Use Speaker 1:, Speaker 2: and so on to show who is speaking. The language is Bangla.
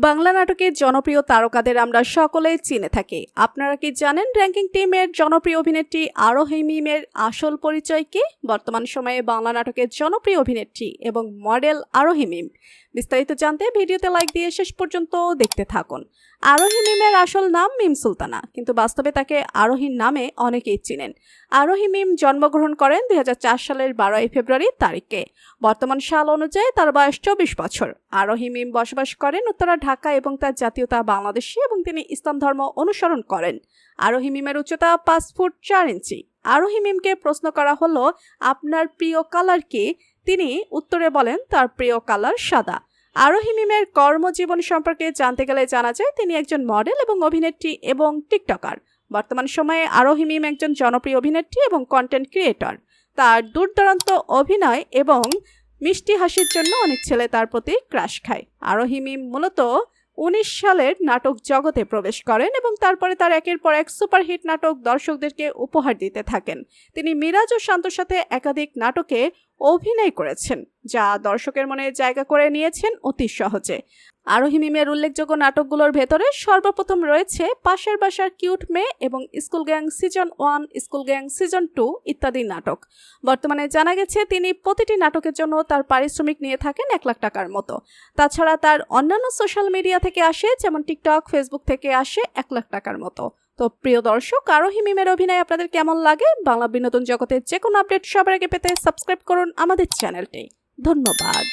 Speaker 1: বাংলা নাটকের জনপ্রিয় তারকাদের আমরা সকলেই চিনে থাকি। আপনারা কি জানেন র্যাঙ্কিং টিমের জনপ্রিয় অভিনেত্রী আরোহী মিমের আসল পরিচয় কি? বর্তমান সময়ে বাংলা নাটকের জনপ্রিয় অভিনেত্রী এবং মডেল আরোহী মিম। বিস্তারিত জানতে ভিডিওতে লাইক দিয়ে শেষ পর্যন্ত দেখতে থাকুন। আরোহী মিমের আসল নাম মিম সুলতানা, কিন্তু বাস্তবে তাকে আরোহীর নামে অনেকেই চিনেন। আরোহী মিম জন্মগ্রহণ করেন 2004 সালের 12 ফেব্রুয়ারি তারিখে। বর্তমান সাল অনুযায়ী তার বয়স 24 বছর। আরোহী মিম বসবাস করেন উত্তরা, ঢাকা এবং তার জাতীয়তা বাংলাদেশী এবং তিনি ইসলাম ধর্ম অনুসরণ করেন। আরোহী মিমের উচ্চতা 5 ফুট 4 ইঞ্চি। আরোহী মিমকে প্রশ্ন করা হলো, আপনার প্রিয় কালার কি? তিনি উত্তরে বলেন তার প্রিয় কালার সাদা। আরোহী মিমের কর্মজীবন সম্পর্কে জানতে গেলে জানা যায় তিনি একজন মডেল এবং অভিনেত্রী এবং টিকটকার। বর্তমান সময়ে আরোহী মিম একজন জনপ্রিয় অভিনেত্রী এবং কন্টেন্ট ক্রিয়েটর। তার দূরদূরান্ত অভিনয় এবং মিষ্টি হাসির জন্য অনেক ছেলে তার প্রতি ক্রাশ খায়। আরোহী মিম মূলত 19 সালের নাটক জগতে প্রবেশ করেন এবং তারপরে তার একের পর এক সুপারহিট নাটক দর্শকদেরকে উপহার দিতে থাকেন। তিনি মিরাজ ও শান্তর সাথে একাধিক নাটকে অভিনয় করেছেন, যা দর্শকের মনে জায়গা করে নিয়েছেন অতি সহজে। আরোহী মিমের উল্লেখযোগ্য নাটকগুলোর ভেতরে সর্বপ্রথম রয়েছে পাশের বাসার কিউট মেয়ে এবং school gang season 1, school gang season 2 ইত্যাদি নাটক। বর্তমানে জানা গেছে তিনি প্রতিটি নাটকের জন্য তার পারিশ্রমিক নিয়ে থাকেন 1 লাখ টাকার মতো। তাছাড়া তার অন্যান্য সোশ্যাল মিডিয়া থেকে আসে, যেমন টিকটক, ফেসবুক থেকে আসে 1 লাখ টাকার মতো। তো প্রিয় দর্শক, আরোহী মিমের অভিনয় আপনাদের কেমন লাগে? বাংলা বিনোদন জগতের যে কোনো আপডেট সবার আগে পেতে সাবস্ক্রাইব করুন আমাদের চ্যানেলটি। ধন্যবাদ।